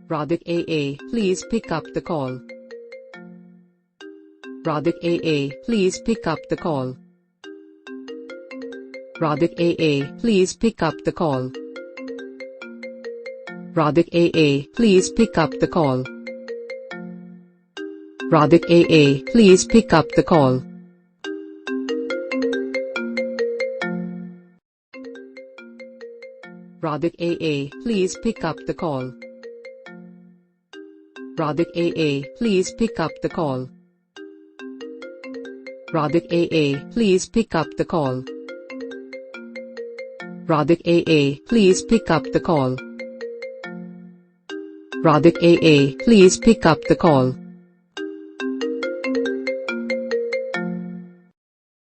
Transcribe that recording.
Radhika AA, please pick up the call. Radhika AA, please pick up the call. Radhika AA, please pick up the call. Radhika AA, please pick up the call. Radhika AA, please pick up the call. Radhika AA, please pick up the call. Radhika AA, please pick up the call. Radhika AA, please pick up the call. Radhika AA, please pick up the call. Radhika AA, please pick up the call.